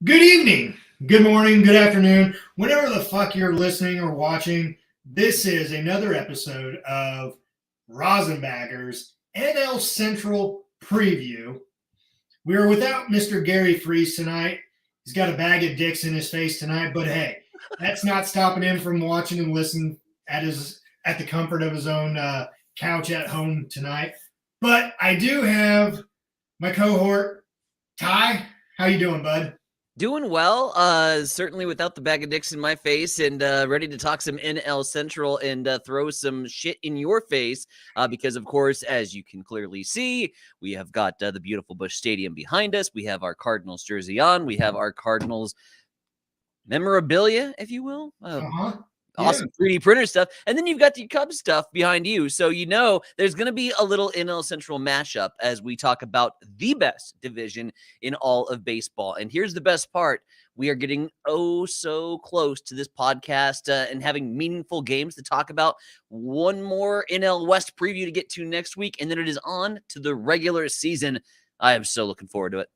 Good evening, good morning, good afternoon, whenever the fuck you're listening or watching. This is another episode of RosinBaggers NL Central Preview. We are without Mr. Gary Freeze tonight. He's got a bag of dicks in his face tonight, but hey, that's not stopping him from watching and listening at the comfort of his own couch at home tonight. But I do have my cohort, Ty. How you doing, bud? Doing well, certainly without the bag of dicks in my face and ready to talk some NL Central and throw some shit in your face because, of course, as you can clearly see, we have got the beautiful Busch Stadium behind us. We have our Cardinals jersey on. We have our Cardinals memorabilia, if you will. Awesome 3D printer stuff. And then you've got the Cubs stuff behind you. So, there's going to be a little NL Central mashup as we talk about the best division in all of baseball. And here's the best part. We are getting so close to this podcast and having meaningful games to talk about. One more NL West preview to get to next week. And then it is on to the regular season. I am so looking forward to it.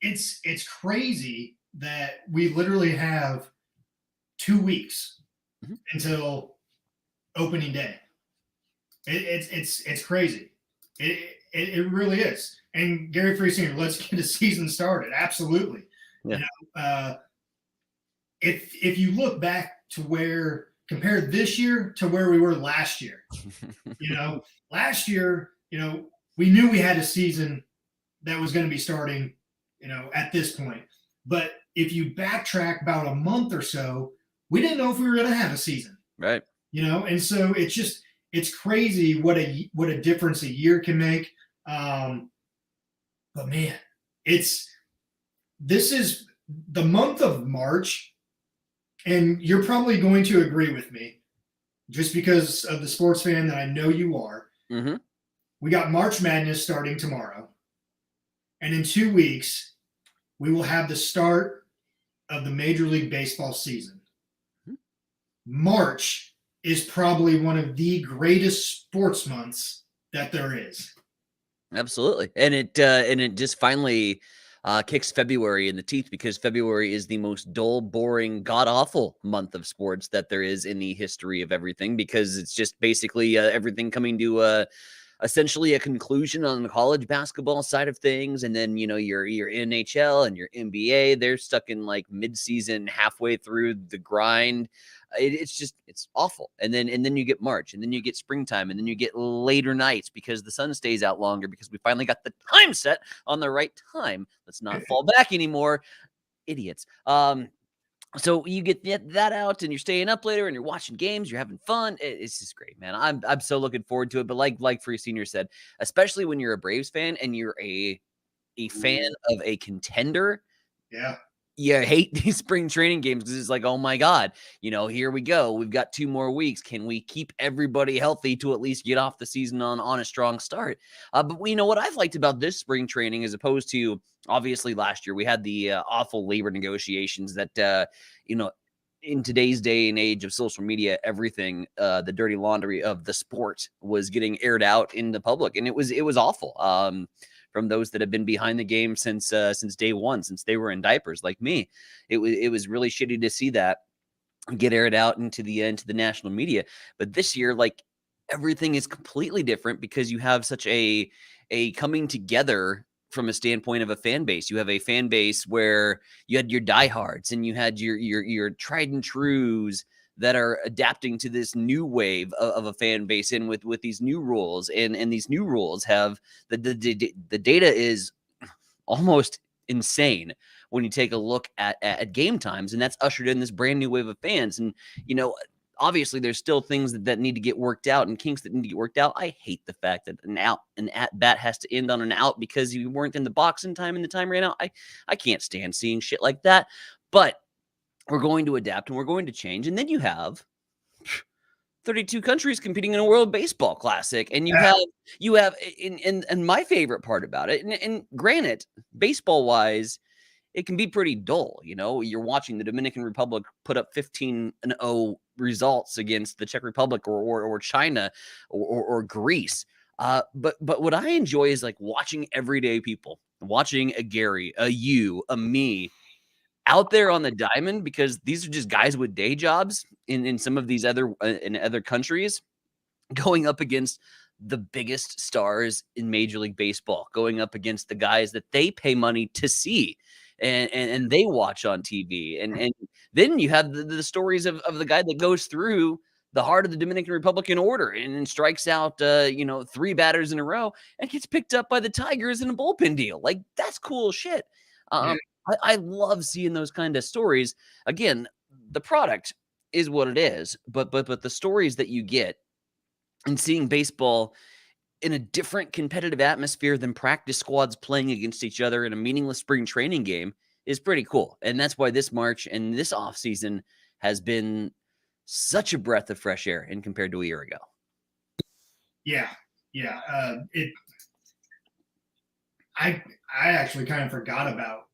It's crazy that we literally have 2 weeks until opening day. It's crazy. It really is. And Gary Freeze Sr., let's get the season started. Absolutely. Yeah. If you look back to compare this year to where we were last year, last year, we knew we had a season that was going to be starting, at this point. But if you backtrack about a month or so, we didn't know if we were going to have a season, right? And so it's crazy what a difference a year can make. But man, this is the month of March, and you're probably going to agree with me, just because of the sports fan that I know you are. Mm-hmm. We got March Madness starting tomorrow, and in 2 weeks, we will have the start of the Major League Baseball season. March is probably one of the greatest sports months that there is. Absolutely. And it just finally kicks February in the teeth, because February is the most dull, boring, god-awful month of sports that there is in the history of everything, because it's just basically everything coming to essentially a conclusion on the college basketball side of things. And then, your NHL and your NBA, they're stuck in like mid-season, halfway through the grind. It's awful. And then you get March, and then you get springtime, and then you get later nights because the sun stays out longer, because we finally got the time set on the right time. Let's not fall back anymore, idiots. So you get that out, and you're staying up later, and you're watching games, you're having fun. It's just great, man. I'm so looking forward to it. But like Free Senior said, especially when you're a Braves fan and you're a fan of a contender. Yeah. You hate these spring training games because it's like, oh my God, here we go. We've got 2 more weeks. Can we keep everybody healthy to at least get off the season on a strong start? But what I've liked about this spring training, as opposed to obviously last year, we had the awful labor negotiations that, in today's day and age of social media, everything, the dirty laundry of the sport was getting aired out in the public. And it was awful. From those that have been behind the game since day one, since they were in diapers like me. It was really shitty to see that get aired out into the national media. But this year, like, everything is completely different, because you have such a coming together from a standpoint of a fan base. You have a fan base where you had your diehards, and you had your tried and trues that are adapting to this new wave of a fan base, and with these new rules, and these new rules have the data is almost insane when you take a look at game times, and that's ushered in this brand new wave of fans. And obviously there's still things that need to get worked out, and kinks that need to get worked out. I hate the fact that an at bat has to end on an out because you weren't in the box in time and the time ran out. I can't stand seeing shit like that. But we're going to adapt, and we're going to change. And then you have 32 countries competing in a World Baseball Classic. And you have and my favorite part about it, and granted, baseball-wise, it can be pretty dull. You're watching the Dominican Republic put up 15-0 results against the Czech Republic or China or Greece. But what I enjoy is like watching everyday people, watching a Gary, a you, a me, out there on the diamond, because these are just guys with day jobs in some of these other countries, going up against the biggest stars in Major League Baseball, going up against the guys that they pay money to see and they watch on TV. And then you have the stories of the guy that goes through the heart of the Dominican Republican order and strikes out, 3 batters in a row and gets picked up by the Tigers in a bullpen deal. Like, that's cool shit. Yeah. I love seeing those kind of stories. Again, the product is what it is, but the stories that you get and seeing baseball in a different competitive atmosphere than practice squads playing against each other in a meaningless spring training game is pretty cool. And that's why this March and this offseason has been such a breath of fresh air in compared to a year ago. Yeah. I actually kind of forgot about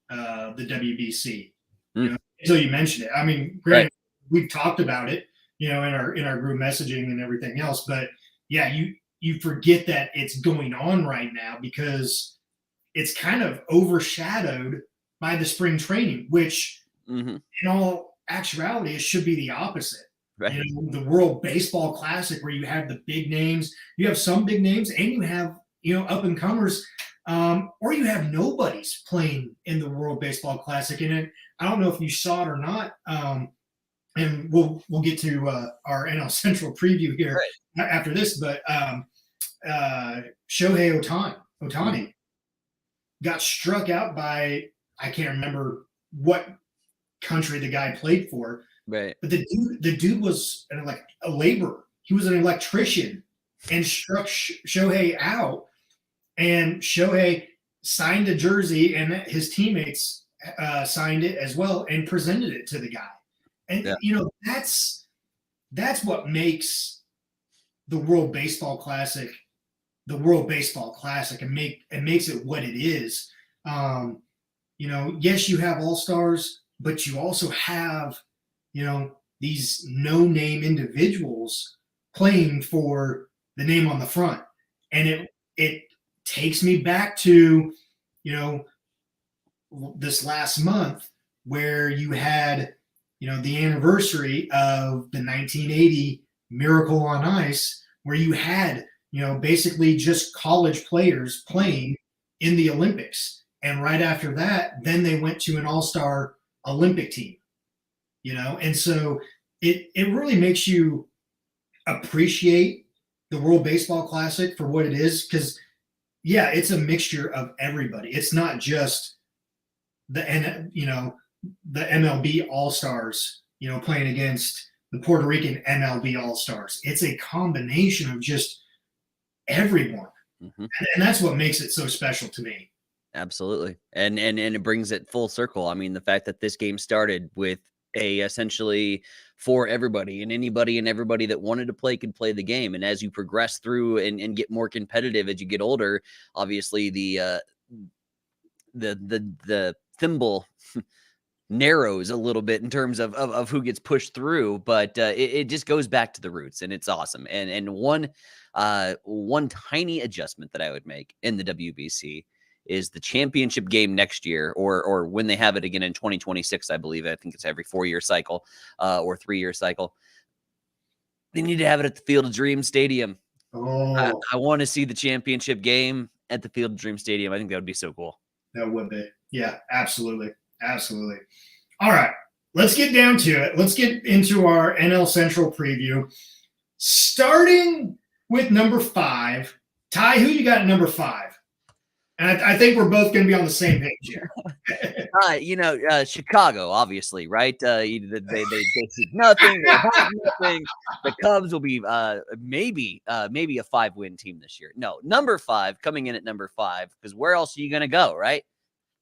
the WBC until you mentioned it. I mean, granted, we've talked about it, in our group messaging and everything else, but yeah, you forget that it's going on right now because it's kind of overshadowed by the spring training, which in all actuality, it should be the opposite. Right. The World Baseball Classic, where you have the big names, you have some big names, and you have up and comers, or you have nobodies playing in the World Baseball Classic. And I don't know if you saw it or not, and we'll get to our NL Central preview here after this, but Shohei Ohtani got struck out by, I can't remember what country the guy played for, right? But the dude was like a laborer. He was an electrician and struck Shohei out. And Shohei signed a jersey, and his teammates signed it as well and presented it to the guy. And that's what makes the World Baseball Classic the World Baseball Classic and makes it what it is. Yes, you have all-stars, but you also have, these no-name individuals playing for the name on the front. And it takes me back to, this last month where you had, the anniversary of the 1980 Miracle on Ice, where you had, basically just college players playing in the Olympics. And right after that, then they went to an all-star Olympic team, and so it really makes you appreciate the World Baseball Classic for what it is. Because, yeah, it's a mixture of everybody. It's not just the MLB All-Stars, playing against the Puerto Rican MLB All-Stars. It's a combination of just everyone. And that's what makes it so special to me. Absolutely. And it brings it full circle. I mean, the fact that this game started with essentially for everybody, and anybody and everybody that wanted to play could play the game. And as you progress through and get more competitive as you get older, obviously the thimble narrows a little bit in terms of who gets pushed through, but it just goes back to the roots, and it's awesome. And one tiny adjustment that I would make in the WBC is the championship game next year, or when they have it again in 2026, I believe. I think it's every 4-year cycle or 3-year cycle. They need to have it at the Field of Dreams Stadium. I want to see the championship game at the Field of Dreams Stadium. I think that would be so cool. That would be. Yeah, absolutely. Absolutely. All right, let's get down to it. Let's get into our NL Central preview. Starting with number 5. Ty, who you got at number 5? And I think we're both going to be on the same page here. Chicago, obviously, right? They see nothing. They have nothing. The Cubs will be maybe a 5-win team this year. No, number 5, coming in at number 5, because where else are you going to go, right?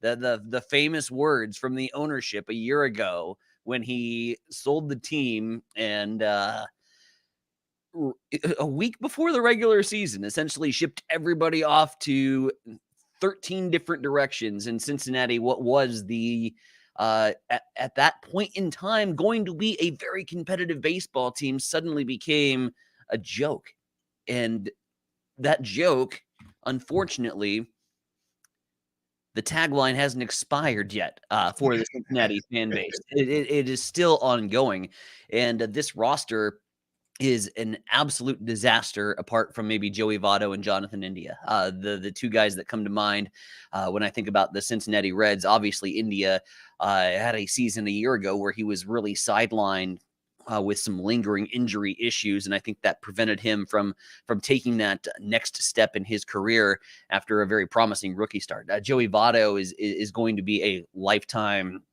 The famous words from the ownership a year ago when he sold the team, and a week before the regular season, essentially shipped everybody off to 13 different directions in Cincinnati. What was the at that point in time going to be a very competitive baseball team suddenly became a joke. And that joke, unfortunately, the tagline hasn't expired yet for the Cincinnati fan base. It is still ongoing. And this roster is an absolute disaster apart from maybe Joey Votto and Jonathan India. The two guys that come to mind when I think about the Cincinnati Reds. Obviously, India had a season a year ago where he was really sidelined with some lingering injury issues, and I think that prevented him from taking that next step in his career after a very promising rookie start. Joey Votto is going to be a lifetime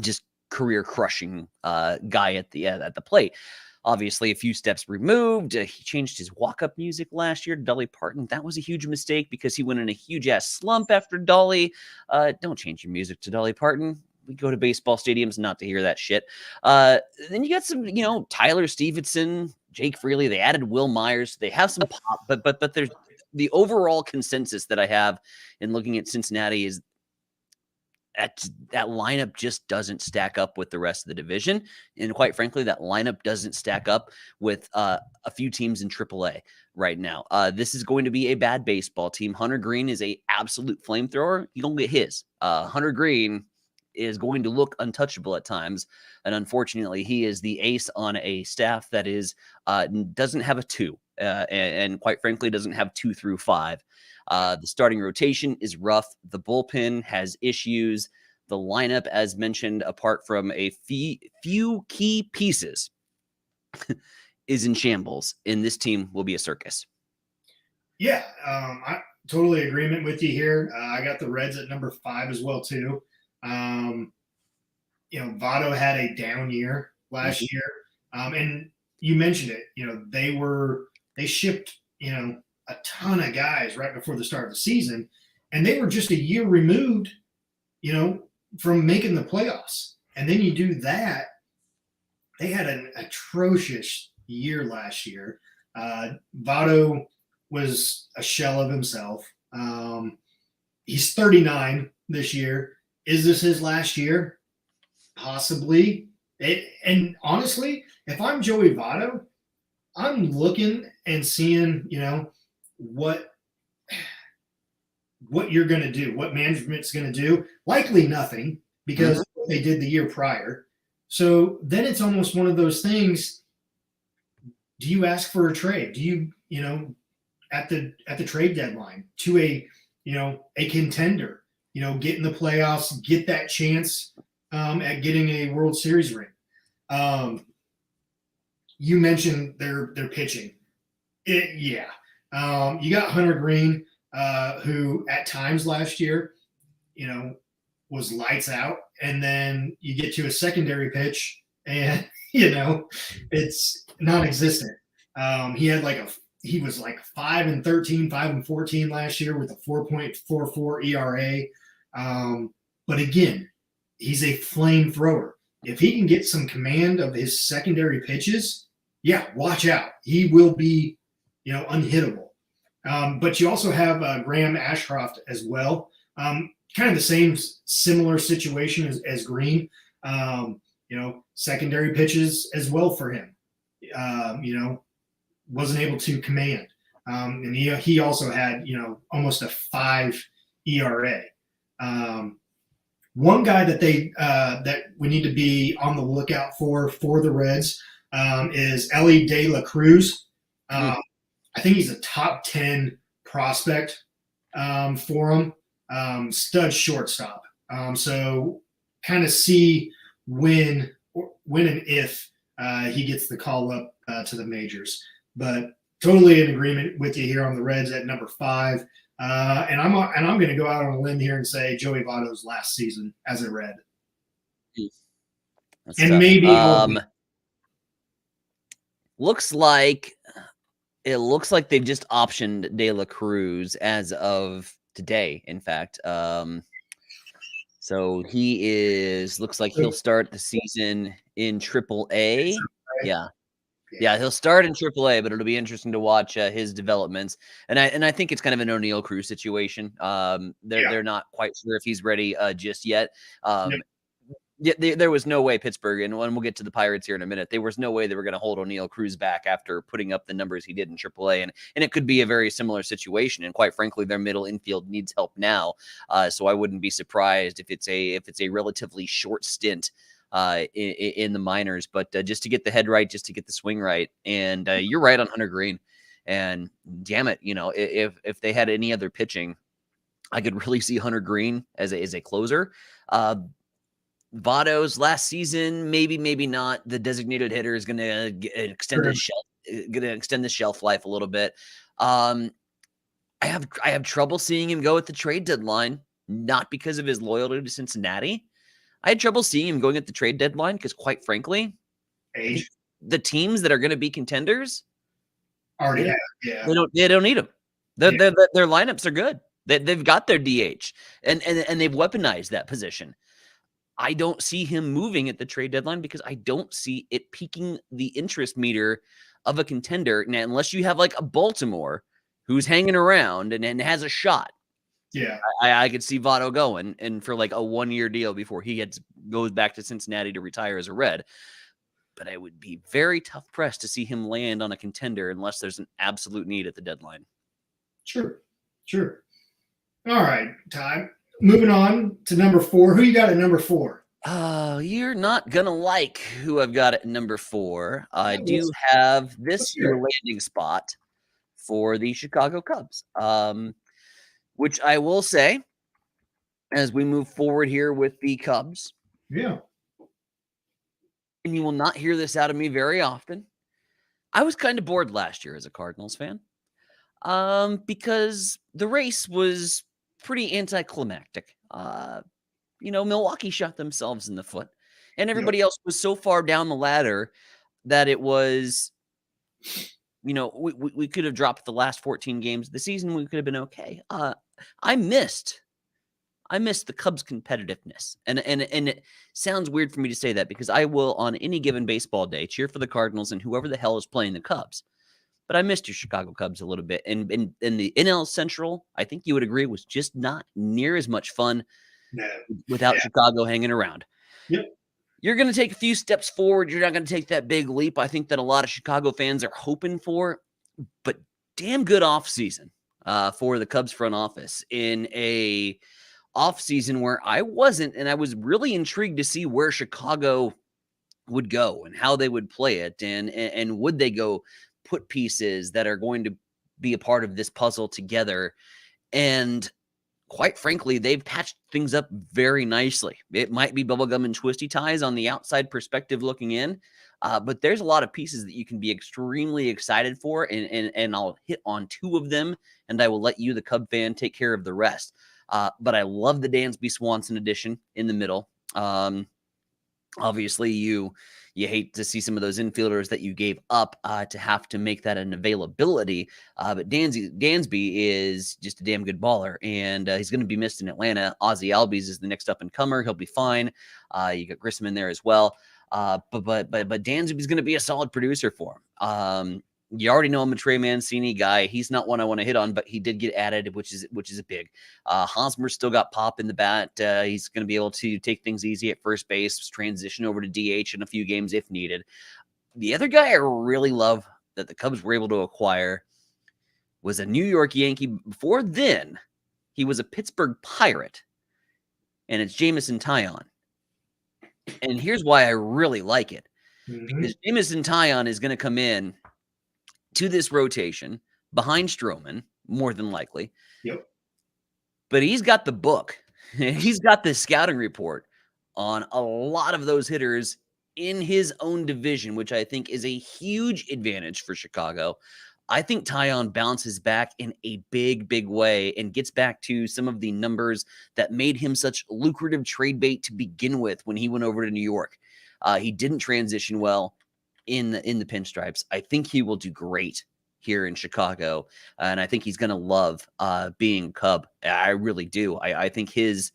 just career crushing guy at the plate. Obviously, a few steps removed. He changed his walk-up music last year to Dolly Parton. That was a huge mistake because he went in a huge-ass slump after Dolly. Don't change your music to Dolly Parton. We go to baseball stadiums not to hear that shit. Then you got some, Tyler Stevenson, Jake Freely. They added Will Myers. They have some pop, but there's the overall consensus that I have in looking at Cincinnati is that lineup just doesn't stack up with the rest of the division. And quite frankly, that lineup doesn't stack up with a few teams in AAA right now. This is going to be a bad baseball team. Hunter Green is a absolute flamethrower. You don't get his. Hunter Green is going to look untouchable at times. And unfortunately, he is the ace on a staff that doesn't have a 2 and quite frankly, doesn't have 2 through 5. The starting rotation is rough. The bullpen has issues. The lineup, as mentioned, apart from a few key pieces, is in shambles, and this team will be a circus. Yeah, I totally agreement with you here. I got the Reds at number 5 as well too. Votto had a down year last year, and you mentioned it. They shipped a ton of guys right before the start of the season, and they were just a year removed, from making the playoffs. And then you do that. They had an atrocious year last year. Votto was a shell of himself. He's 39 this year. Is this his last year? Possibly. And honestly, if I'm Joey Votto, I'm looking and seeing, what you're going to do, what management's going to do. Likely nothing, because they did the year prior. So then it's almost one of those things. Do you ask for a trade? Do you, at the trade deadline to a contender, get in the playoffs, get that chance at getting a World Series ring? You mentioned their pitching. You got Hunter Green, who at times last year, was lights out, and then you get to a secondary pitch, and it's non-existent. He was like 5-13, 5-14 last year with a 4.44 ERA. But again, he's a flamethrower. If he can get some command of his secondary pitches, watch out. He will be, unhittable. But you also have Graham Ashcroft as well. Kind of the same similar situation as Green. Secondary pitches as well for him. Wasn't able to command. And he also had, almost a 5 ERA. One guy that that we need to be on the lookout for the Reds is Ellie De La Cruz. I think he's a top 10 prospect for him. Stud shortstop. So kind of see when and if he gets the call up to the majors. But totally in agreement with you here on the Reds at number 5. And I'm going to go out on a limb here and say Joey Votto's last season as a Red. That's and tough. maybe looks like they've just optioned De La Cruz as of today. In fact, so looks like he'll start the season in AAA. Yeah, he'll start in AAA, but it'll be interesting to watch his developments. And I think it's kind of an O'Neal Cruz situation. They're not quite sure if he's ready just yet. Yeah, there was no way Pittsburgh, and we'll get to the Pirates here in a minute. There was no way they were going to hold O'Neal Cruz back after putting up the numbers he did in AAA, and it could be a very similar situation. And quite frankly, their middle infield needs help now, so I wouldn't be surprised if it's a relatively short stint in the minors. But just to get the head right, just to get the swing right, and you're right on Hunter Green. And damn it, if they had any other pitching, I could really see Hunter Green as a closer. Votto's last season, maybe not. The designated hitter is going to extend the shelf life a little bit. I have trouble seeing him go at the trade deadline, not because of his loyalty to Cincinnati. I had trouble seeing him going at the trade deadline because, quite frankly, the teams that are going to be contenders already have. Yeah, they don't need him. Their lineups are good. They've got their DH and they've weaponized that position. I don't see him moving at the trade deadline because I don't see it piquing the interest meter of a contender. Now, unless you have like a Baltimore who's hanging around and has a shot. Yeah. I could see Votto going and for like a 1-year deal before he goes back to Cincinnati to retire as a Red. But I would be very tough pressed to see him land on a contender unless there's an absolute need at the deadline. Sure. All right, Ty. Moving on to number 4. Who you got at number 4? You're not going to like who I've got at number 4. I do have this your landing spot for the Chicago Cubs, which I will say as we move forward here with the Cubs. Yeah. And you will not hear this out of me very often. I was kind of bored last year as a Cardinals fan because the race was pretty anticlimactic. Milwaukee shot themselves in the foot, and everybody else was so far down the ladder that it was, we could have dropped the last 14 games of the season. We could have been okay. I missed the Cubs' competitiveness, and it sounds weird for me to say that because I will on any given baseball day cheer for the Cardinals and whoever the hell is playing the Cubs. But I missed your Chicago Cubs a little bit. And in the NL Central, I think you would agree, was just not near as much fun without Chicago hanging around. Yep. You're going to take a few steps forward. You're not going to take that big leap I think that a lot of Chicago fans are hoping for. But damn good offseason for the Cubs front office in a offseason where I wasn't, and I was really intrigued to see where Chicago would go and how they would play it. And would they go put pieces that are going to be a part of this puzzle together. And quite frankly, they've patched things up very nicely. It might be bubblegum and twisty ties on the outside perspective looking in, but there's a lot of pieces that you can be extremely excited for, and I'll hit on 2 of them, and I will let you, the Cub fan, take care of the rest. But I love the Dansby Swanson edition in the middle. Obviously, you hate to see some of those infielders that you gave up to have to make that an availability. But Dansby is just a damn good baller, and he's going to be missed in Atlanta. Ozzie Albies is the next up-and-comer. He'll be fine. You got Grissom in there as well. But Dansby's going to be a solid producer for him. You already know I'm a Trey Mancini guy. He's not one I want to hit on, but he did get added, which is a big. Hosmer's still got pop in the bat. He's going to be able to take things easy at first base, transition over to DH in a few games if needed. The other guy I really love that the Cubs were able to acquire was a New York Yankee. Before then, he was a Pittsburgh Pirate, and it's Jameson Taillon. And here's why I really like it. Because Jameson Taillon is going to come in to this rotation behind Stroman, more than likely. Yep. But he's got the book. He's got the scouting report on a lot of those hitters in his own division, which I think is a huge advantage for Chicago. I think Taillon bounces back in a big, big way and gets back to some of the numbers that made him such lucrative trade bait to begin with when he went over to New York. He didn't transition well in the pinstripes. I think he will do great here in Chicago, and I think he's going to love being Cub. I really do. I think his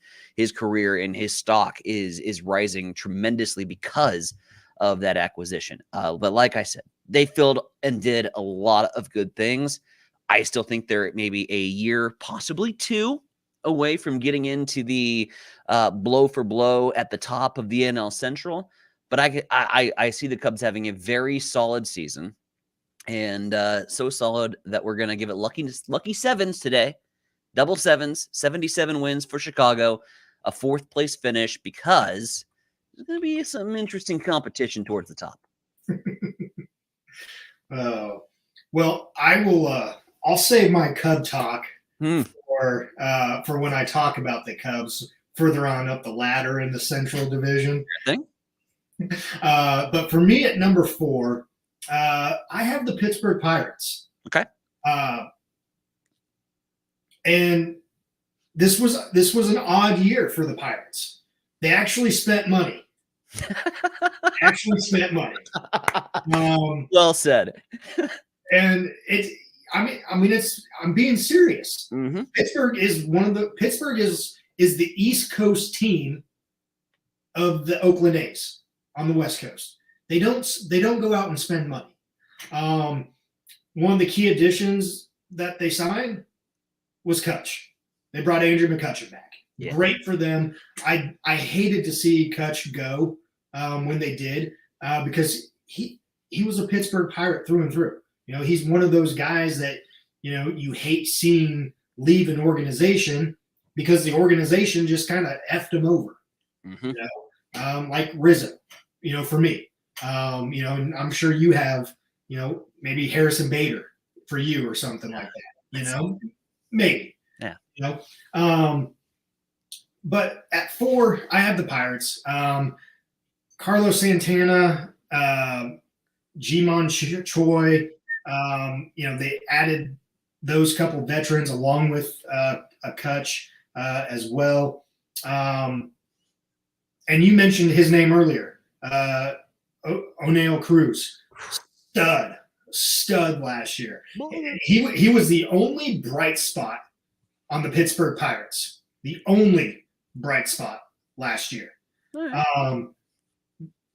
career and his stock is rising tremendously because of that acquisition. But like I said, they filled and did a lot of good things. I still think they're maybe a year, possibly 2 away from getting into the blow for blow at the top of the NL Central. But I see the Cubs having a very solid season, and so solid that we're going to give it lucky sevens today. Double sevens, 77 wins for Chicago, a fourth place finish, because there's going to be some interesting competition towards the top. Well, I will. I'll save my Cub talk for when I talk about the Cubs further on up the ladder in the Central Division. But for me at number 4, I have the Pittsburgh Pirates. Okay. And this was an odd year for the Pirates. They actually spent money. Well said. And I'm being serious. Mm-hmm. Pittsburgh is the East Coast team of the Oakland A's on the West Coast. They don't go out and spend money. One of the key additions that they signed was Kutch. They brought Andrew McCutchen back. Yeah. Great for them. I hated to see Kutch go when they did because he was a Pittsburgh Pirate through and through. He's one of those guys that you hate seeing leave an organization because the organization just kind of effed him over. Mm-hmm. Like Rizzo. For me. And I'm sure you have maybe Harrison Bader for you or something like that. Maybe. Yeah. But at 4, I have the Pirates. Carlos Santana, Ji-Man Choi. They added those couple veterans along with a Kutch as well. And you mentioned his name earlier, O'Neill Cruz. Stud last year. He was the only bright spot on the Pittsburgh Pirates. The only bright spot last year. Right.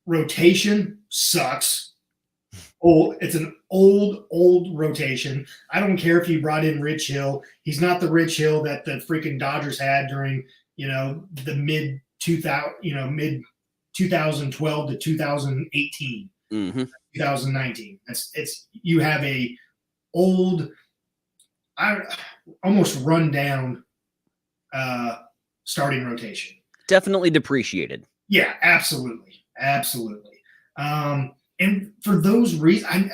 Rotation sucks. It's an old rotation. I don't care if you brought in Rich Hill. He's not the Rich Hill that the freaking Dodgers had during the mid 2012 to 2018. Mm-hmm. 2019. You have a old, almost run down starting rotation. Definitely depreciated. Yeah, absolutely. And for those reasons, I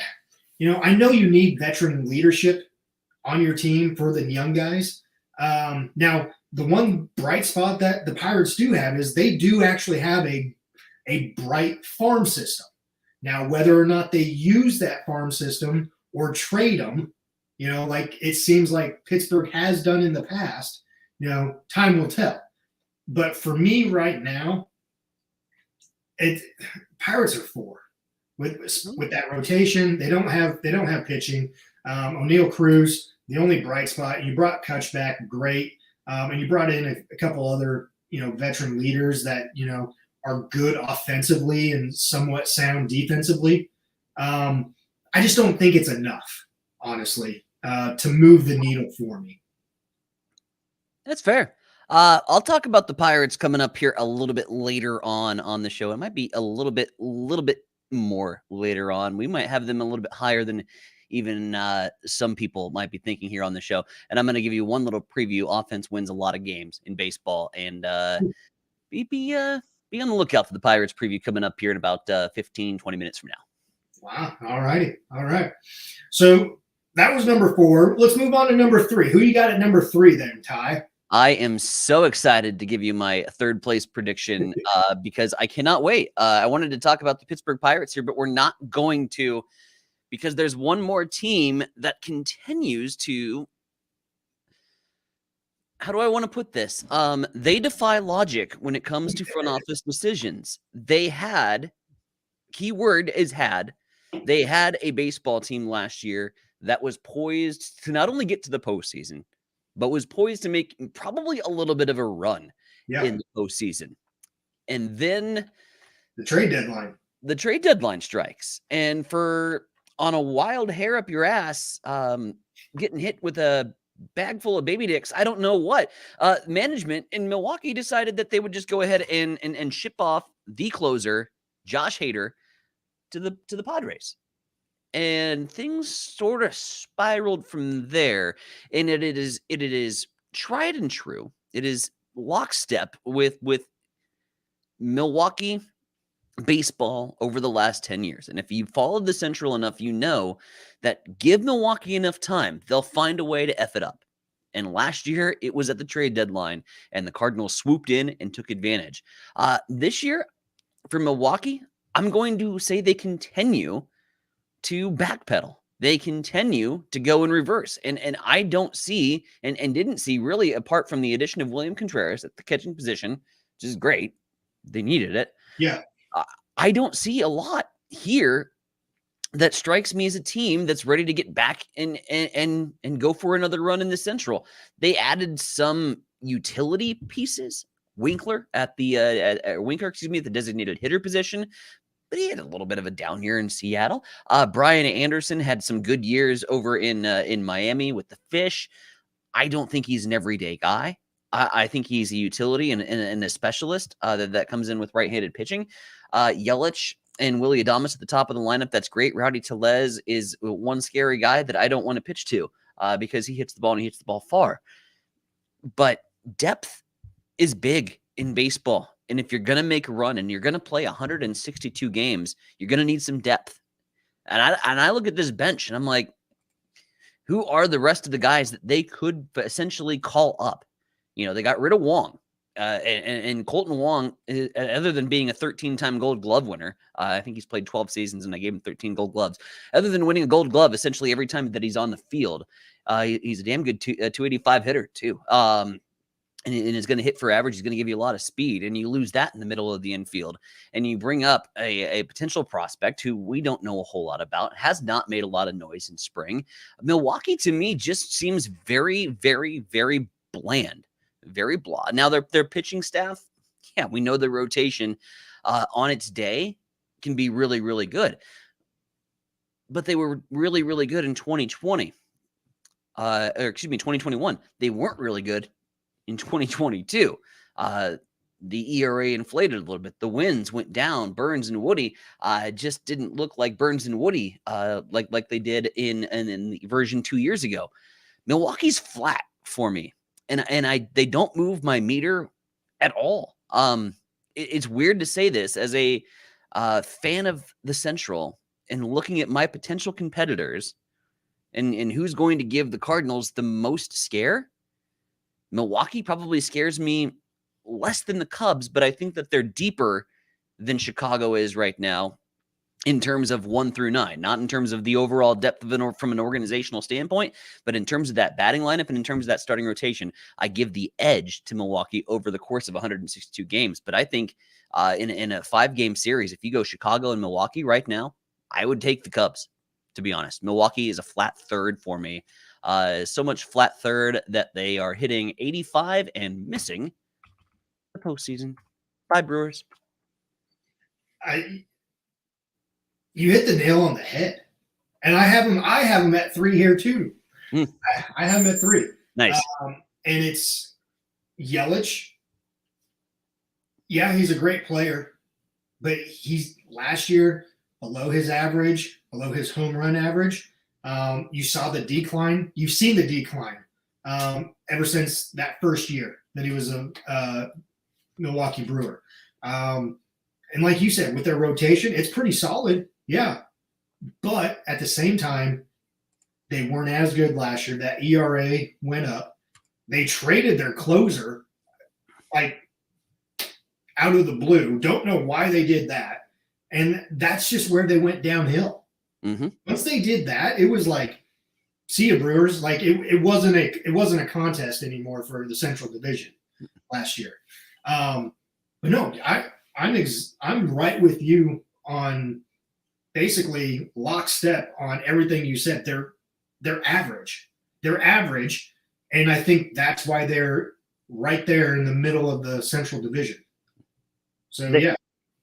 know you need veteran leadership on your team for the young guys. Now, the one bright spot that the Pirates do have is they do actually have a bright farm system. Now, whether or not they use that farm system or trade them, like it seems like Pittsburgh has done in the past, time will tell. But for me right now, Pirates are 4 with that rotation. They don't have pitching. O'Neill Cruz, the only bright spot. You brought Kutch back, great, and you brought in a couple other veteran leaders that are good offensively and somewhat sound defensively. I just don't think it's enough, honestly, to move the needle for me. That's fair. I'll talk about the Pirates coming up here a little bit later on the show. It might be a little bit more later on. We might have them a little bit higher than even some people might be thinking here on the show. And I'm going to give you one little preview. Offense wins a lot of games in baseball, and be on the lookout for the Pirates preview coming up here in about 15, 20 minutes from now. Wow. All righty. All right. So that was number 4. Let's move on to number 3. Who you got at number 3 then, Ty? I am so excited to give you my third place prediction because I cannot wait. I wanted to talk about the Pittsburgh Pirates here, but we're not going to, because there's one more team that continues to, how do I want to put this? They defy logic when it comes to front office decisions. They had, keyword is had, they had a baseball team last year that was poised to not only get to the postseason, but was poised to make probably a little bit of a run in the postseason. And then the trade deadline strikes. And on a wild hair up your ass, getting hit with a bag full of baby dicks. I don't know what. Management in Milwaukee decided that they would just go ahead and ship off the closer, Josh Hader, to the Padres. And things sort of spiraled from there. And it is tried and true. It is lockstep with Milwaukee baseball over the last 10 years. And if you followed the Central enough, you know that give Milwaukee enough time, they'll find a way to F it up. And last year, it was at the trade deadline, and the Cardinals swooped in and took advantage. This year, for Milwaukee, I'm going to say they continue to backpedal. They continue to go in reverse. And I don't see and didn't see really, apart from the addition of William Contreras at the catching position, which is great. They needed it. Yeah. I don't see a lot here that strikes me as a team that's ready to get back and go for another run in the Central. They added some utility pieces. Winker at the designated hitter position, but he had a little bit of a down year in Seattle. Brian Anderson had some good years over in Miami with the Fish. I don't think he's an everyday guy. I think he's a utility and a specialist that comes in with right-handed pitching. Yelich and Willy Adames at the top of the lineup, that's great. Rowdy Tellez is one scary guy that I don't want to pitch to because he hits the ball and he hits the ball far. But depth is big in baseball. And if you're going to make a run and you're going to play 162 games, you're going to need some depth. And I look at this bench and I'm like, who are the rest of the guys that they could essentially call up? You know, they got rid of Wong. And Colton Wong, other than being a 13-time Gold Glove winner, I think he's played 12 seasons and I gave him 13 Gold Gloves. Other than winning a Gold Glove essentially every time that he's on the field, he's a damn good 285 hitter too. And is going to hit for average. He's going to give you a lot of speed, and you lose that in the middle of the infield. And you bring up a potential prospect who we don't know a whole lot about, has not made a lot of noise in spring. Milwaukee, to me, just seems very, very, very bland, very blah. Now, their pitching staff, yeah, we know the rotation on its day can be really, really good. But they were really, really good in 2020. 2021. They weren't really good in 2022. The ERA inflated a little bit. The wins went down. Burns and Woody just didn't look like Burns and Woody like they did in the version 2 years ago. Milwaukee's flat for me, and they don't move my meter at all. It's weird to say this as a fan of the Central and looking at my potential competitors and who's going to give the Cardinals the most scare. Milwaukee probably scares me less than the Cubs, but I think that they're deeper than Chicago is right now in terms of 1 through 9, not in terms of the overall depth of from an organizational standpoint, but in terms of that batting lineup and in terms of that starting rotation. I give the edge to Milwaukee over the course of 162 games. But I think in a 5-game series, if you go Chicago and Milwaukee right now, I would take the Cubs, to be honest. Milwaukee is a flat third for me. So much flat third that they are hitting 85 and missing the postseason. Bye, Brewers. You hit the nail on the head, and I have them at 3 here too. I have them at 3. Nice. And it's Yelich. Yeah, he's a great player, but he's last year below his average, below his home run average. You saw the decline. You've seen the decline ever since that first year that he was a Milwaukee Brewer. And like you said, with their rotation, it's pretty solid. Yeah. But at the same time, they weren't as good last year. That ERA went up. They traded their closer like out of the blue. Don't know why they did that. And that's just where they went downhill. Mm-hmm. Once they did that, it was like, see you, Brewers. Like it wasn't a contest anymore for the Central Division last year. But no, I'm right with you on basically lockstep on everything you said. They're average. They're average, and I think that's why they're right there in the middle of the Central Division. So yeah.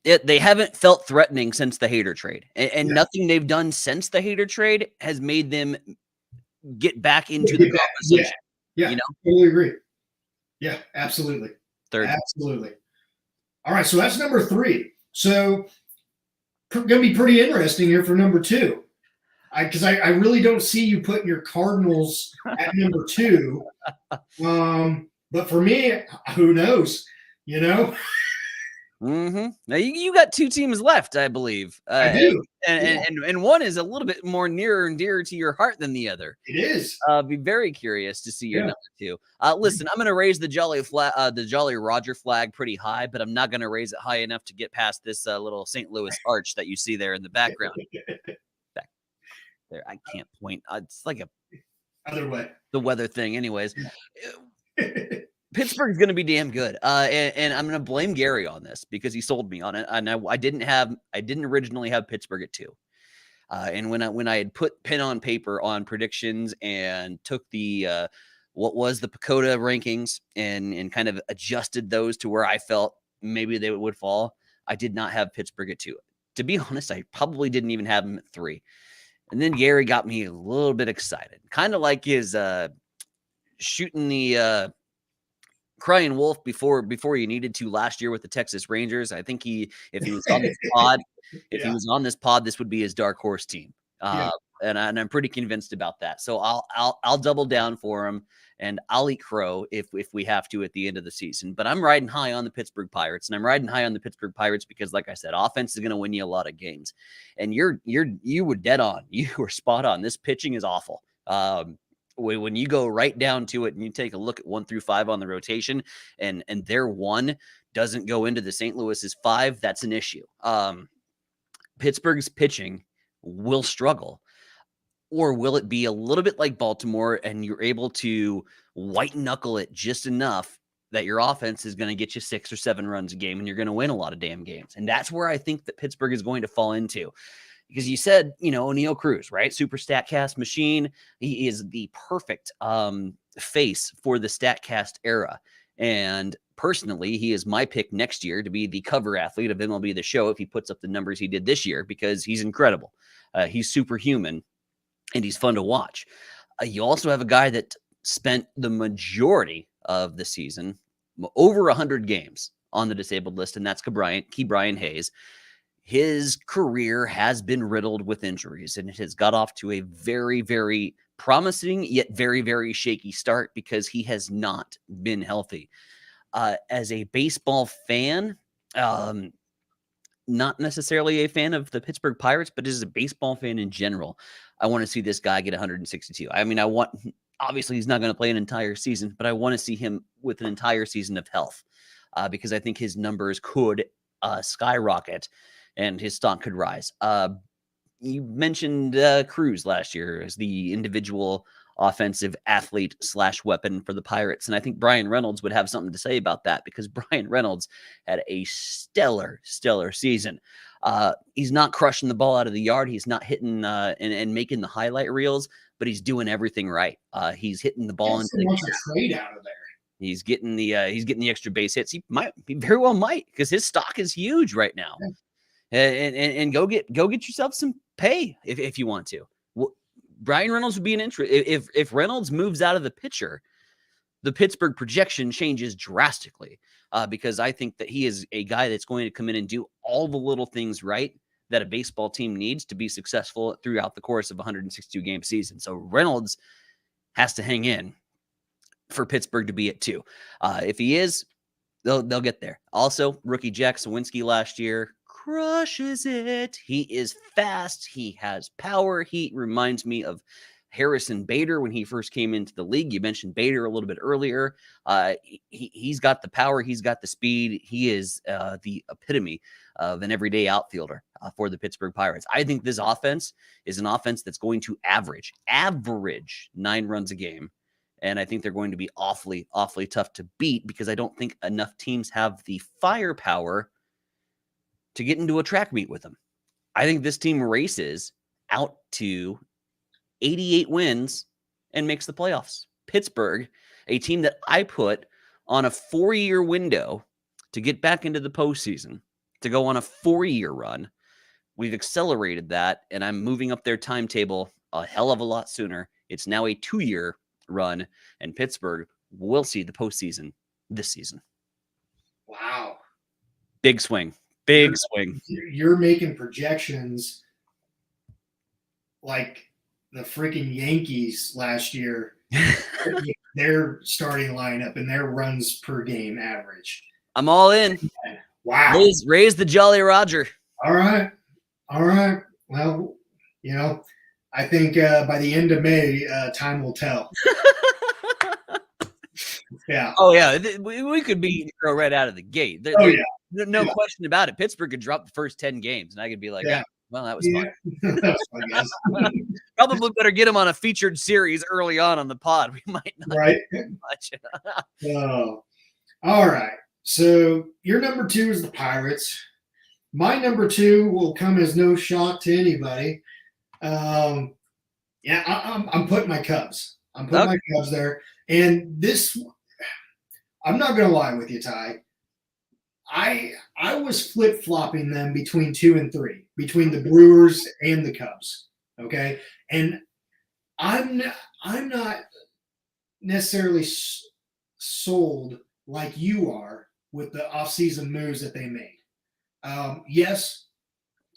They haven't felt threatening since the Hader trade, and nothing they've done since the Hader trade has made them get back into the conversation. Yeah, you know? totally agree. Yeah, absolutely. Third. Absolutely. All right, so that's number 3. So going to be pretty interesting here for number 2. Because I really don't see you putting your Cardinals at number 2. But for me, who knows? You know, Now you got 2 teams left, I believe. I do. And one is a little bit more nearer and dearer to your heart than the other. It is. Be very curious to see your Yeah. number 2. Listen, I'm going to raise the Jolly Roger flag pretty high, but I'm not going to raise it high enough to get past this little St. Louis arch that you see there in the background. Back there, I can't point. It's like Other way. the weather thing, anyways. Pittsburgh's going to be damn good, and I'm going to blame Gary on this because he sold me on it. And I didn't originally have Pittsburgh at 2. And when I had put pen on paper on predictions and took the what was the Pacoda rankings and kind of adjusted those to where I felt maybe they would fall, I did not have Pittsburgh at 2. To be honest, I probably didn't even have them at 3. And then Gary got me a little bit excited, kind of like his shooting the crying wolf before you needed to last year with the Texas Rangers. I think if he was on this pod, he was on this pod, this would be his dark horse team. And I'm pretty convinced about that. So I'll double down for him, and I'll eat crow if we have to at the end of the season. But I'm riding high on the Pittsburgh Pirates, and I'm riding high on the Pittsburgh Pirates because, like I said, offense is going to win you a lot of games. And you were dead on. You were spot on. This pitching is awful. When you go right down to it and you take a look at 1 through 5 on the rotation, and their 1 doesn't go into the St. Louis's 5, that's an issue. Pittsburgh's pitching will struggle. Or will it be a little bit like Baltimore and you're able to white knuckle it just enough that your offense is going to get you 6 or 7 runs a game and you're going to win a lot of damn games? And that's where I think that Pittsburgh is going to fall into. Because you said, O'Neal Cruz, right? Super StatCast machine. He is the perfect face for the StatCast era. And personally, he is my pick next year to be the cover athlete of MLB The Show if he puts up the numbers he did this year, because he's incredible. He's superhuman, and he's fun to watch. You also have a guy that spent the majority of the season, over 100 games, on the disabled list, and that's Ke'Bryan Hayes. His career has been riddled with injuries, and it has got off to a very, very promising yet very, very shaky start because he has not been healthy. As a baseball fan, not necessarily a fan of the Pittsburgh Pirates, but as a baseball fan in general, I want to see this guy get 162. I mean, obviously he's not going to play an entire season, but I want to see him with an entire season of health because I think his numbers could skyrocket and his stock could rise. You mentioned Cruz last year as the individual offensive athlete / weapon for the Pirates. And I think Brian Reynolds would have something to say about that because Brian Reynolds had a stellar season. He's not crushing the ball out of the yard. He's not hitting and making the highlight reels, but he's doing everything right. He's hitting the ball into the trade out of there. He's getting the extra base hits. He very well might, because his stock is huge right now. Yeah. And go get yourself some pay if you want to. Well, Brian Reynolds would be an interest. If Reynolds moves out of the pitcher, the Pittsburgh projection changes drastically because I think that he is a guy that's going to come in and do all the little things right that a baseball team needs to be successful throughout the course of a 162 game season. So Reynolds has to hang in for Pittsburgh to be at 2. If he is, they'll get there. Also, rookie Jack Sawinski last year crushes it. He is fast. He has power. He reminds me of Harrison Bader when he first came into the league. You mentioned Bader a little bit earlier. He's got the power. He's got the speed. He is the epitome of an everyday outfielder for the Pittsburgh Pirates. I think this offense is an offense that's going to average 9 runs a game. And I think they're going to be awfully tough to beat because I don't think enough teams have the firepower to get into a track meet with them. I think this team races out to 88 wins and makes the playoffs. Pittsburgh, a team that I put on a 4-year window to get back into the postseason, to go on a 4-year run. We've accelerated that, and I'm moving up their timetable a hell of a lot sooner. It's now a 2-year run, and Pittsburgh will see the postseason this season. Wow. Big swing. Big swing. You're making projections like the freaking Yankees last year. Their starting lineup and their runs per game average. I'm all in. Wow. Raise the Jolly Roger. All right. Well, I think by the end of May, time will tell. Yeah. Oh, yeah. We could be right out of the gate. No question about it. Pittsburgh could drop the first 10 games, and I could be like, well, that was fun. That was fun, guys. Probably better get them on a featured series early on the pod. We might not do much. Oh. All right. So your number 2 is the Pirates. My number 2 will come as no shock to anybody. I'm putting my Cubs. I'm putting my Cubs there. And this, I'm not going to lie with you, Ty. I was flip-flopping them between 2 and 3, between the Brewers and the Cubs. Okay? And I'm not necessarily sold like you are with the offseason moves that they made. Yes,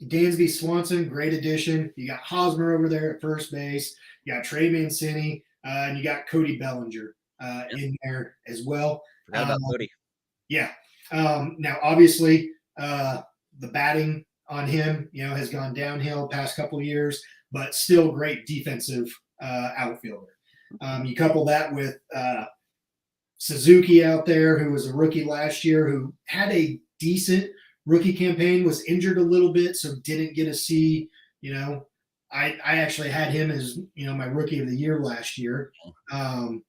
Dansby Swanson, great addition. You got Hosmer over there at first base. You got Trey Mancini, and you got Cody Bellinger in there as well. Forgot about Cody. Yeah. Now, obviously, the batting on him, has gone downhill past couple of years, but still great defensive outfielder. You couple that with Suzuki out there, who was a rookie last year, who had a decent rookie campaign, was injured a little bit, so didn't get to see, I actually had him as, my rookie of the year last year. Gary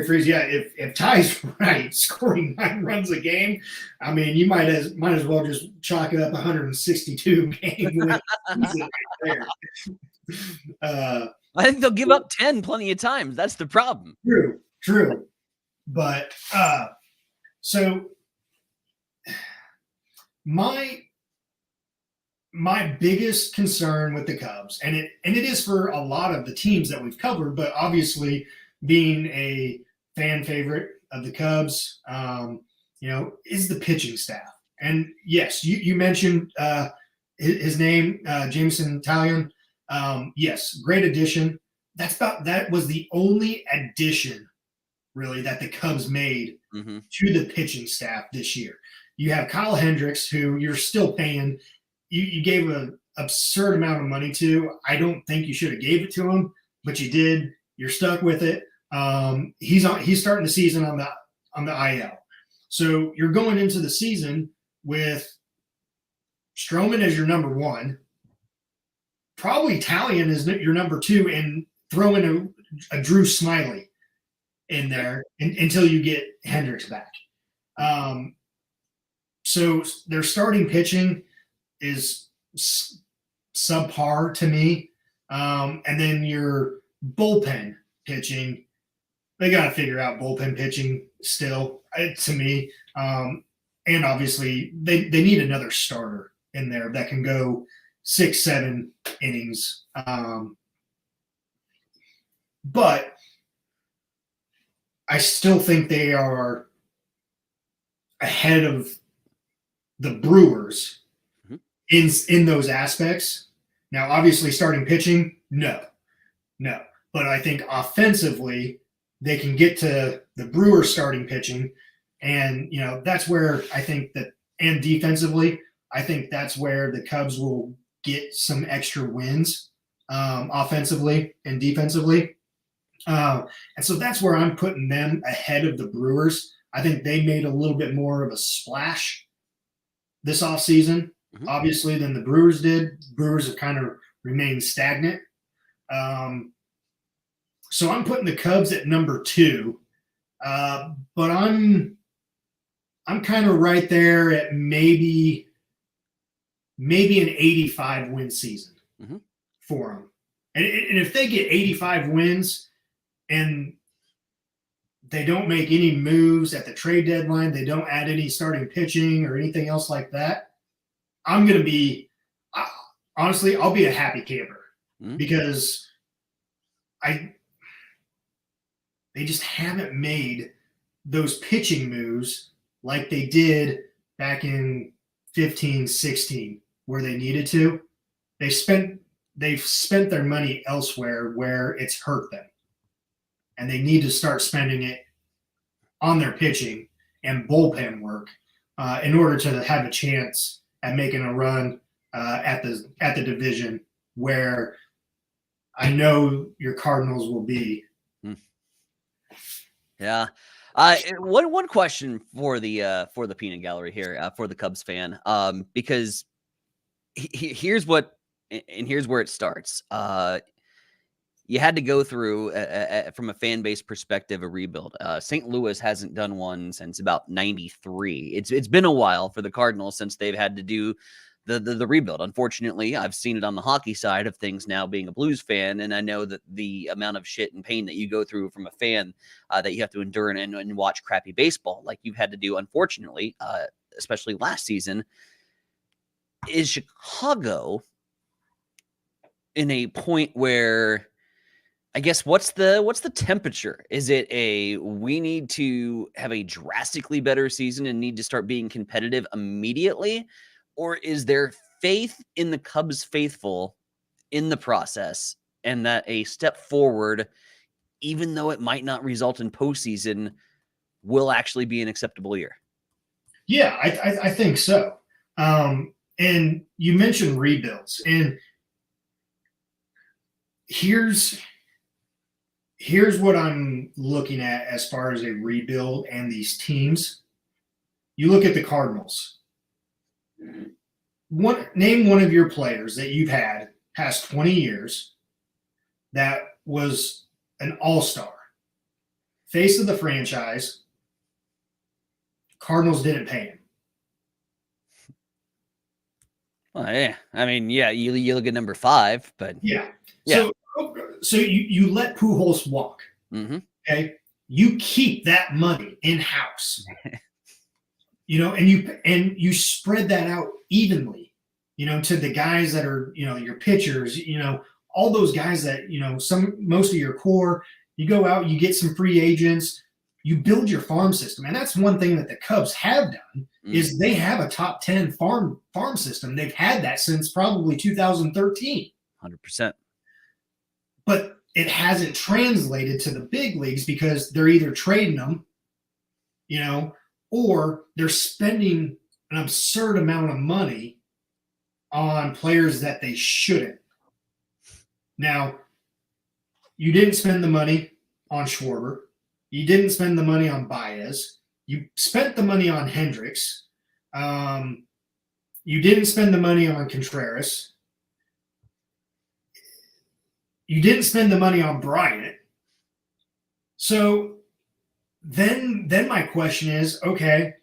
Freese, if Ty's right, scoring 9 runs a game, I mean, you might as well just chalk it up 162 game win right there. I think they'll give up 10 plenty of times. That's the problem. True. But so my biggest concern with the Cubs, and it is for a lot of the teams that we've covered, but obviously being a fan favorite of the Cubs, is the pitching staff. And yes, you mentioned his name, Jameson Taillon. Yes, great addition. That was the only addition really that the Cubs made to the pitching staff this year. You have Kyle Hendricks, who you're still paying. You gave an absurd amount of money to. I don't think you should have gave it to him, but you did. You're stuck with it. He's starting the season on the IL. So you're going into the season with Stroman as your number 1. Probably Taillon is your number 2, and throw in a Drew Smyly in there until you get Hendricks back. So their starting pitching is subpar to me. And then your bullpen pitching, they got to figure out bullpen pitching still, to me. And obviously they need another starter in there that can go 6-7 innings. But I still think they are ahead of the Brewers in those aspects. Now, obviously, starting pitching, no. But I think offensively, they can get to the Brewers starting pitching. And, that's where I think that, and defensively, I think that's where the Cubs will get some extra wins offensively and defensively. And so that's where I'm putting them ahead of the Brewers. I think they made a little bit more of a splash this offseason, obviously, than the Brewers did. Brewers have kind of remained stagnant. So I'm putting the Cubs at number 2. But I'm kind of right there at maybe an 85 win season for them. And if they get 85 wins and they don't make any moves at the trade deadline, they don't add any starting pitching or anything else like that, I'm going to be honestly, I'll be a happy camper. because they just haven't made those pitching moves like they did back in 15, 16, where they needed to. They've spent their money elsewhere where it's hurt them. And they need to start spending it on their pitching and bullpen work in order to have a chance at making a run at the division where I know your Cardinals will be. Yeah. One question for the peanut gallery here, for the Cubs fan, because here's where it starts. You had to go through, from a fan base perspective, a rebuild. St. Louis hasn't done one since about 93. It's been a while for the Cardinals since they've had to do the rebuild. Unfortunately, I've seen it on the hockey side of things now, being a Blues fan, and I know that the amount of shit and pain that you go through from a fan, that you have to endure and watch crappy baseball like you've had to do, unfortunately, especially last season. Is Chicago in a point where, I guess, what's the temperature? Is it we need to have a drastically better season and need to start being competitive immediately? Or is there faith in the Cubs faithful in the process, and that a step forward, even though it might not result in postseason, will actually be an acceptable year? Yeah, I think so. And you mentioned rebuilds, and here's what I'm looking at as far as a rebuild and these teams. You look at the Cardinals. Name one of your players that you've had past 20 years that was an all-star, face of the franchise. Cardinals didn't pay him. Well, yeah. I mean, yeah, you look at number 5, but yeah. So you let Pujols walk. Mm-hmm. Okay, you keep that money in house. And you spread that out evenly. To the guys that are your pitchers. All those guys that most of your core. You go out, you get some free agents. You build your farm system, and that's one thing that the Cubs have done is they have a top 10 farm system. They've had that since probably 2013. 100%. But it hasn't translated to the big leagues because they're either trading them, or they're spending an absurd amount of money on players that they shouldn't. Now, you didn't spend the money on Schwarber. You didn't spend the money on Baez. You spent the money on Hendricks. You didn't spend the money on Contreras. You didn't spend the money on Bryant. So then my question is, okay,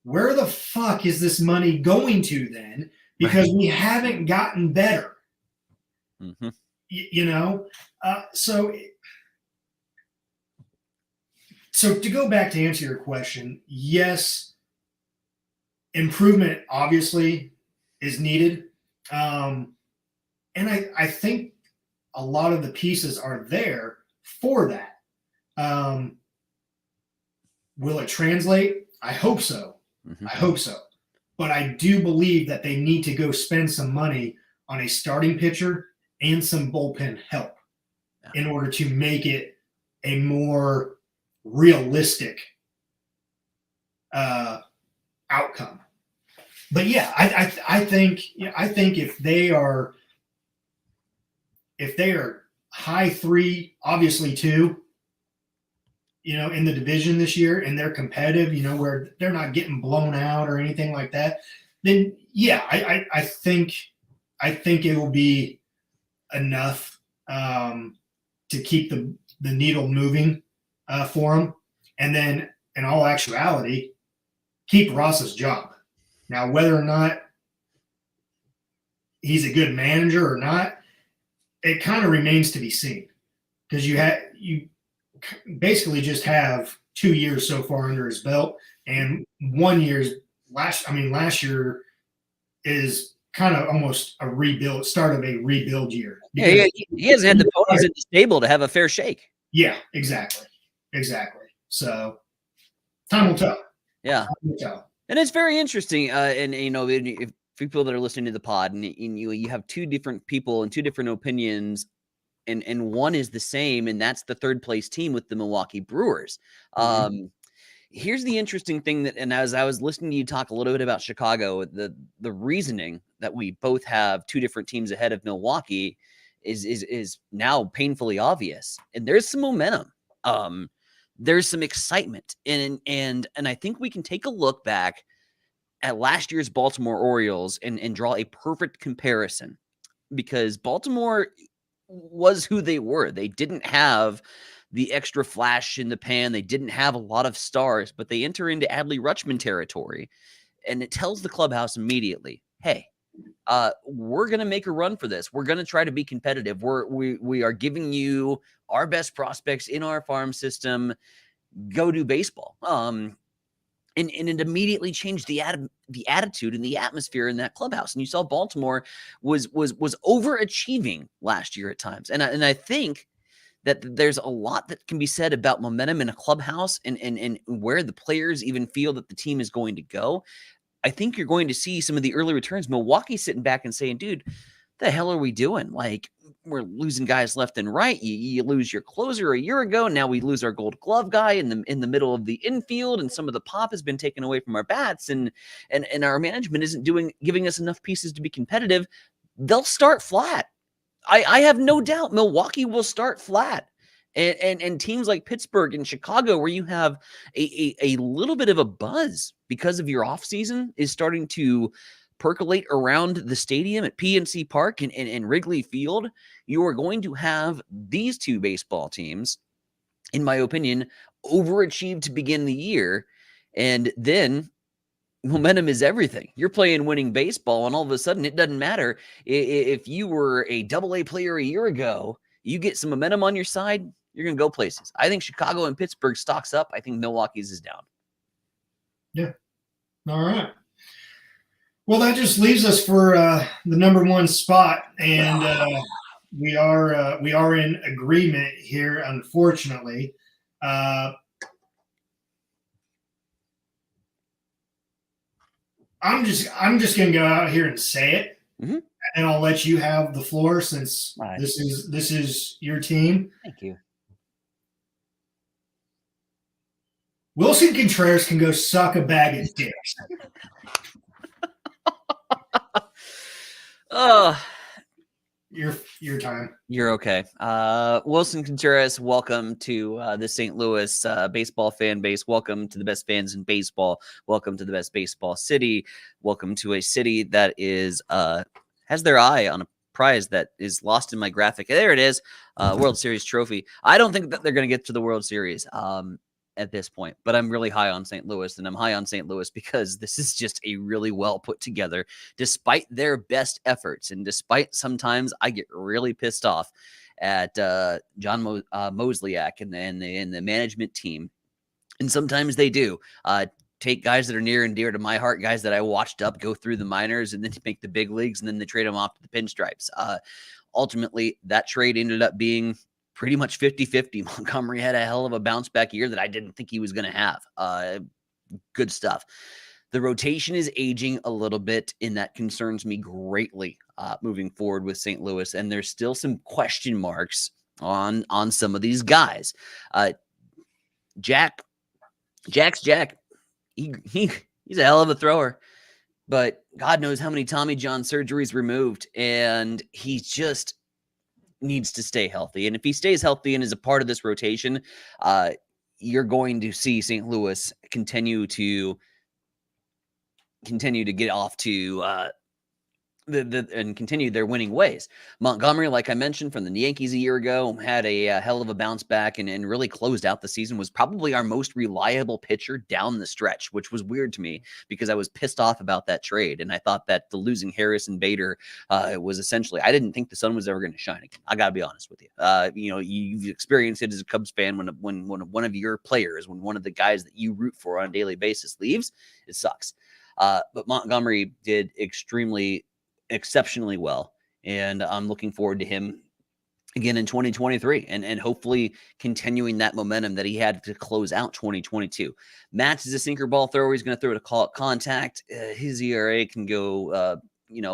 where the fuck is this money going to then? Because we haven't gotten better. Mm-hmm. So to go back to answer your question, yes, improvement obviously is needed. And I think a lot of the pieces are there for that. Will it translate? I hope so. Mm-hmm. I hope so. But I do believe that they need to go spend some money on a starting pitcher and some bullpen help in order to make it a more realistic outcome. But yeah, I think if they are high 3, obviously 2, in the division this year, and they're competitive, where they're not getting blown out or anything like that, then yeah, I think it will be enough to keep the needle moving for them, and then in all actuality, keep Ross's job. Now, whether or not he's a good manager or not, it kind of remains to be seen, because you basically just have 2 years so far under his belt, and 1 year's last year is kind of almost a rebuild, start of a rebuild year. Yeah, he hasn't had the ponies in the stable to have a fair shake. Yeah, exactly. So time will tell. Yeah. Time will tell. And it's very interesting. And if people that are listening to the pod and you have two different people and two different opinions, and one is the same, and that's the third place team with the Milwaukee Brewers. Here's the interesting thing and as I was listening to you talk a little bit about Chicago, the reasoning that we both have two different teams ahead of Milwaukee is now painfully obvious. And there's some momentum. There's some excitement. And I think we can take a look back at last year's Baltimore Orioles and draw a perfect comparison, because Baltimore was who they were. They didn't have the extra flash in the pan. They didn't have a lot of stars, but they enter into Adley Rutschman territory, and it tells the clubhouse immediately, hey, we're going to make a run for this. We're going to try to be competitive. We are giving you our best prospects in our farm system. Go do baseball. And it immediately changed the attitude and the atmosphere in that clubhouse. And you saw Baltimore was overachieving last year at times. And I think that there's a lot that can be said about momentum in a clubhouse and where the players even feel that the team is going to go. I think you're going to see some of the early returns. Milwaukee sitting back and saying, dude, the hell are we doing? Like, we're losing guys left and right. You lose your closer a year ago. Now we lose our Gold Glove guy in the middle of the infield, and some of the pop has been taken away from our bats, and our management isn't giving us enough pieces to be competitive. They'll start flat. I have no doubt Milwaukee will start flat. And teams like Pittsburgh and Chicago, where you have a little bit of a buzz because of your offseason, is starting to percolate around the stadium at PNC Park and Wrigley Field. You are going to have these two baseball teams, in my opinion, overachieve to begin the year. And then momentum is everything. You're playing winning baseball, and all of a sudden it doesn't matter if you were a AA player a year ago. You get some momentum on your side, you're going to go places. I think Chicago and Pittsburgh stocks up. I think Milwaukee's is down. Yeah. All right. Well, that just leaves us for the number one spot, and we are in agreement here, unfortunately. I'm just going to go out here and say it, and I'll let you have the floor since this is your team. Thank you. Wilson Contreras can go suck a bag of dicks. Your time. You're okay. Wilson Contreras, welcome to the St. Louis baseball fan base. Welcome to the best fans in baseball. Welcome to the best baseball city. Welcome to a city that is has their eye on a prize that is lost in my graphic. There it is, World Series trophy. I don't think that they're going to get to the World Series at this point, but I'm really high on St. Louis, and I'm high on St. Louis because this is just a really well put together, despite their best efforts, and despite sometimes I get really pissed off at John Mosliak and the management team, and sometimes they do take guys that are near and dear to my heart, guys that I watched up go through the minors and then make the big leagues, and then they trade them off to the pinstripes. Ultimately, that trade ended up being pretty much 50-50. Montgomery had a hell of a bounce back year that I didn't think he was going to have. Good stuff. The rotation is aging a little bit, and that concerns me greatly moving forward with St. Louis. And there's still some question marks on some of these guys. Jack's Jack. He's a hell of a thrower, but God knows how many Tommy John surgeries removed, and he just needs to stay healthy. And if he stays healthy and is a part of this rotation, you're going to see St. Louis continue to get off to and continue their winning ways. Montgomery, like I mentioned, from the Yankees a year ago, had a hell of a bounce back and really closed out the season, was probably our most reliable pitcher down the stretch, which was weird to me because I was pissed off about that trade. And I thought that the losing Harris and Bader was essentially, I didn't think the sun was ever going to shine again. I got to be honest with you. You've experienced it as a Cubs fan when one of your players, when one of the guys that you root for on a daily basis leaves, it sucks. But Montgomery did extremely exceptionally well. And I'm looking forward to him again in 2023 and hopefully continuing that momentum that he had to close out 2022. Matt is a sinker ball thrower. He's going to throw it to call it contact. His ERA can go,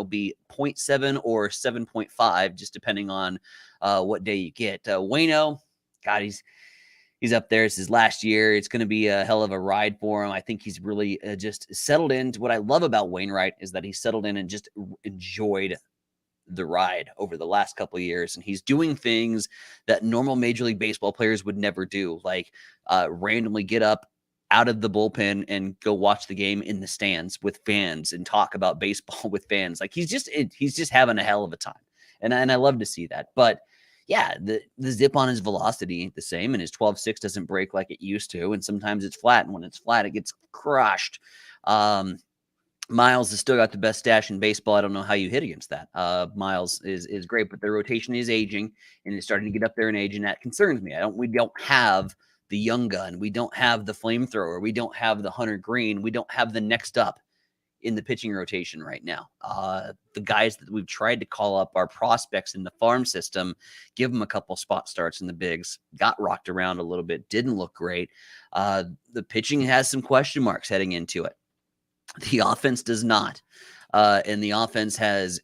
be 0.7 or 7.5, just depending on what day you get. Wayno, God, he's up there. It's his last year. It's going to be a hell of a ride for him. I think he's really just settled into what I love about Wainwright is that he settled in and just enjoyed the ride over the last couple of years. And he's doing things that normal Major League Baseball players would never do, like randomly get up out of the bullpen and go watch the game in the stands with fans and talk about baseball with fans. Like he's just having a hell of a time. And I love to see that. But yeah, the zip on his velocity ain't the same, and his 12.6 doesn't break like it used to. And sometimes it's flat, and when it's flat, it gets crushed. Miles has still got the best stash in baseball. I don't know how you hit against that. Miles is great, but their rotation is aging, and it's starting to get up there in age, and that concerns me. We don't have the young gun. We don't have the flamethrower. We don't have the Hunter Green. We don't have the next up in the pitching rotation right now. The guys that we've tried to call up, our prospects in the farm system, give them a couple spot starts in the bigs, got rocked around a little bit, didn't look great. The pitching has some question marks heading into it. The offense does not. And the offense has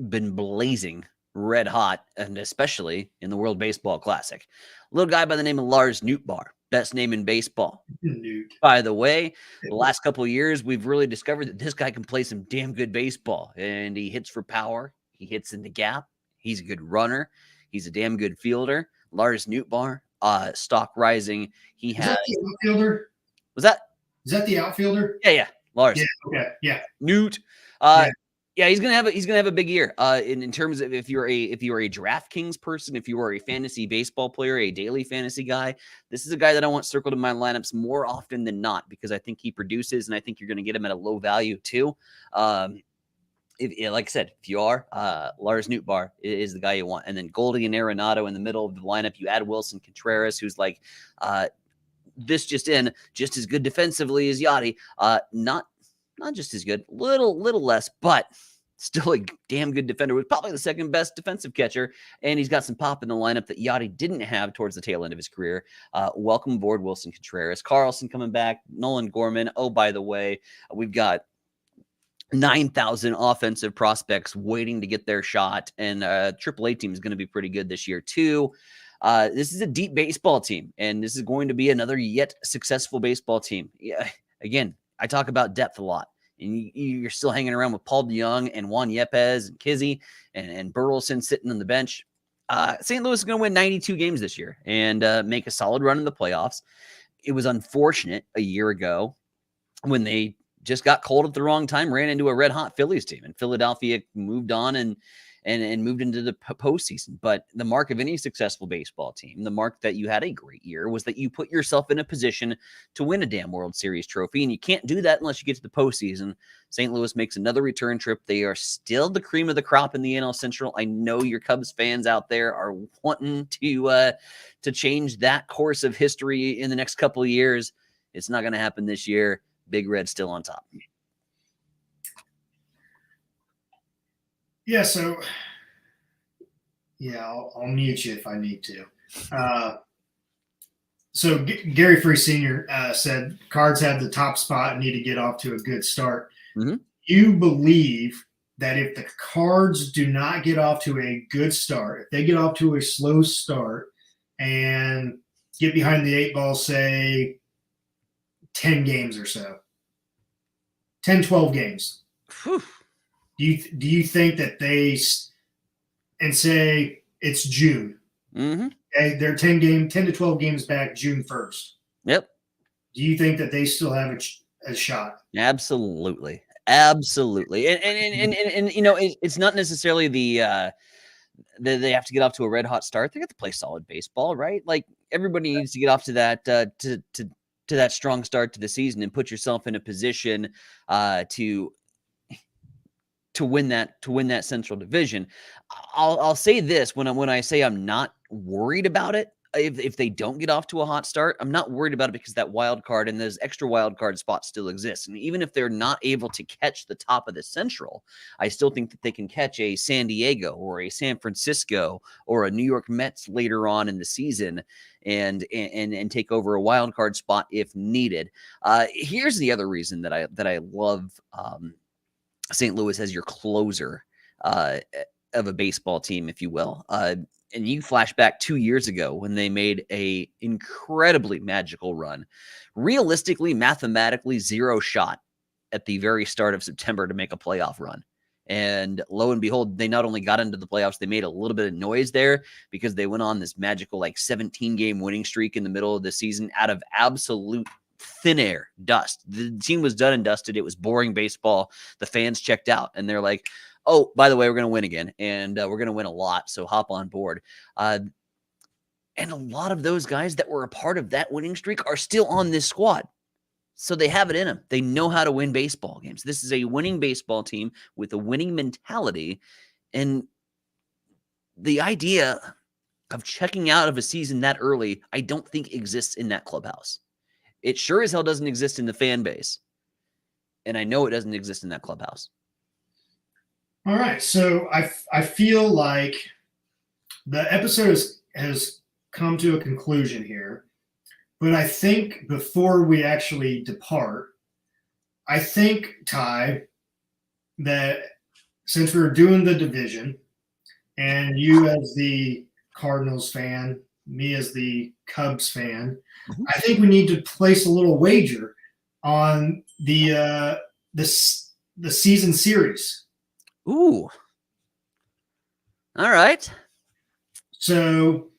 been blazing red hot, and especially in the World Baseball Classic. A little guy by the name of Lars Nootbaar, best name in baseball. Newt. By the way, the last couple of years, we've really discovered that this guy can play some damn good baseball, and he hits for power. He hits in the gap. He's a good runner. He's a damn good fielder. Lars Nootbaar, stock rising. He has. Is that the outfielder? Was that? Is that the outfielder? Yeah. Lars. Yeah. Okay. Yeah. Newt. Yeah, he's gonna have a big year. In terms of if you're a DraftKings person, if you are a fantasy baseball player, a daily fantasy guy, this is a guy that I want circled in my lineups more often than not because I think he produces, and I think you're going to get him at a low value too. Like I said, if you are, Lars Nootbaar is the guy you want, and then Goldie and Arenado in the middle of the lineup. You add Wilson Contreras, who's like just as good defensively as Yachty. Not just as good, little less, but still a damn good defender. Was probably the second best defensive catcher, and he's got some pop in the lineup that Yachty didn't have towards the tail end of his career. Welcome aboard, Wilson Contreras. Carlson coming back, Nolan Gorman. Oh, by the way, we've got 9,000 offensive prospects waiting to get their shot, and AAA team is going to be pretty good this year too. This is a deep baseball team, and this is going to be another yet successful baseball team. Yeah, again, I talk about depth a lot, and you're still hanging around with Paul DeYoung and Juan Yepez and Kizzy and Burleson sitting on the bench. St. Louis is going to win 92 games this year and make a solid run in the playoffs. It was unfortunate a year ago when they just got cold at the wrong time, ran into a red-hot Phillies team, and Philadelphia moved on and moved into the postseason. But the mark of any successful baseball team, the mark that you had a great year, was that you put yourself in a position to win a damn World Series trophy, and you can't do that unless you get to the postseason. St. Louis makes another return trip. They are still the cream of the crop in the NL Central. I know your Cubs fans out there are wanting to change that course of history in the next couple of years. It's not going to happen this year. Big Red still on top. Yeah, so I'll mute you if I need to. So Gary Free Sr. Said Cards have the top spot and need to get off to a good start. Mm-hmm. You believe that if the Cards do not get off to a good start, if they get off to a slow start and get behind the eight ball, say 10 games or so, 10, 12 games. Whew. Do you think that they and say it's June? Mm-hmm. Okay, they're 10 to 12 games back June 1st. Yep. Do you think that they still have a shot? Absolutely. And it's not necessarily they have to get off to a red hot start. They got to play solid baseball, right? Like everybody needs to get off to that to that strong start to the season and put yourself in a position to win that Central Division. I'll say this when I say I'm not worried about it. if they don't get off to a hot start, I'm not worried about it because that wild card and those extra wild card spots still exist. And even if they're not able to catch the top of the Central, I still think that they can catch a San Diego or a San Francisco or a New York Mets later on in the season and take over a wild card spot if needed. Here's the other reason that I love St. Louis as your closer of a baseball team, if you will. And you flash back 2 years ago when they made a incredibly magical run. Realistically, mathematically, zero shot at the very start of September to make a playoff run. And lo and behold, they not only got into the playoffs, they made a little bit of noise there because they went on this magical 17-game winning streak in the middle of the season out of absolute thin air, dust. The team was done and dusted. It was boring baseball. The fans checked out, and they're like, oh, by the way, we're going to win again, and we're going to win a lot, so hop on board. And a lot of those guys that were a part of that winning streak are still on this squad. So they have it in them. They know how to win baseball games. This is a winning baseball team with a winning mentality, and the idea of checking out of a season that early, I don't think exists in that clubhouse. It sure as hell doesn't exist in the fan base, and I know it doesn't exist in that clubhouse. All right, so I feel like the episode has come to a conclusion here, but I think before we actually depart, I think, Ty, that since we're doing the division, and you as the Cardinals fan, me as the Cubs fan, I think we need to place a little wager on the season series. Ooh. All right. So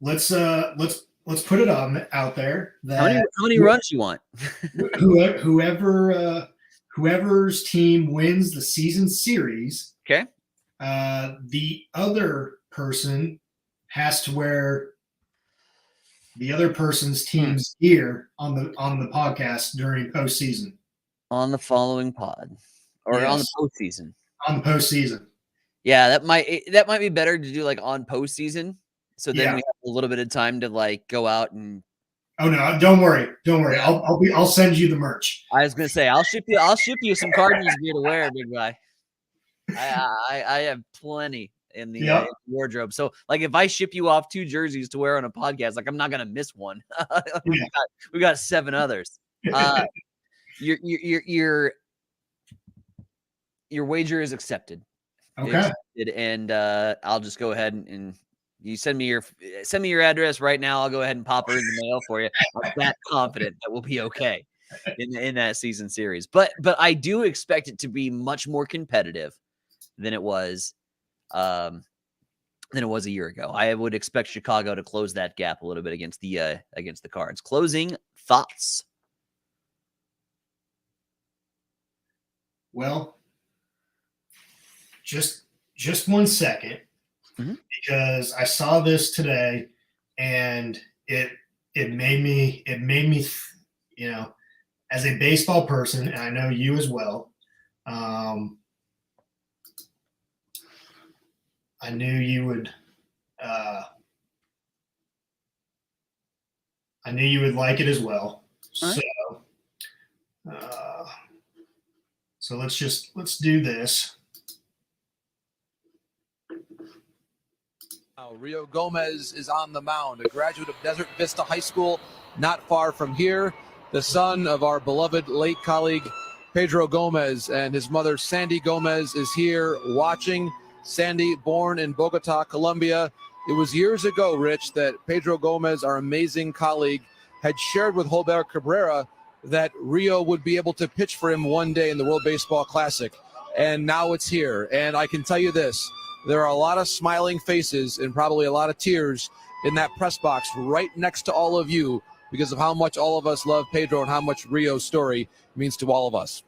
let's put it out there that how many runs you want? whoever's team wins the season series, okay, the other person has to wear the other person's team's gear on the podcast during postseason. On the following pod. Or yes. On the postseason. On the postseason. Yeah, that might be better to do on postseason. So then we have a little bit of time to go out and. Oh no! Don't worry. I'll send you the merch. I was gonna say I'll ship you some Cardinals gear to wear, big guy. I have plenty in the wardrobe. So if I ship you off 2 jerseys to wear on a podcast, I'm not gonna miss one. we got 7 others. Your wager is accepted. Okay. And I'll just go ahead and you send me your address right now. I'll go ahead and pop her in the mail for you. I'm that confident that we'll be okay in that season series. But I do expect it to be much more competitive than it was a year ago. I would expect Chicago to close that gap a little bit against the Cards. Closing thoughts. Well, just 1 second, because I saw this today, and it made me, as a baseball person, and I know you as well. I knew you would. I knew you would like it as well. Right. So let's do this. Rio Gomez is on the mound, a graduate of Desert Vista High School, not far from here. The son of our beloved late colleague Pedro Gomez, and his mother Sandy Gomez is here watching. Sandy, born in Bogota, Colombia. It was years ago, Rich, that Pedro Gomez, our amazing colleague, had shared with Holbert Cabrera that Rio would be able to pitch for him one day in the World Baseball Classic. And now it's here. And I can tell you this, there are a lot of smiling faces and probably a lot of tears in that press box right next to all of you because of how much all of us love Pedro and how much Rio's story means to all of us.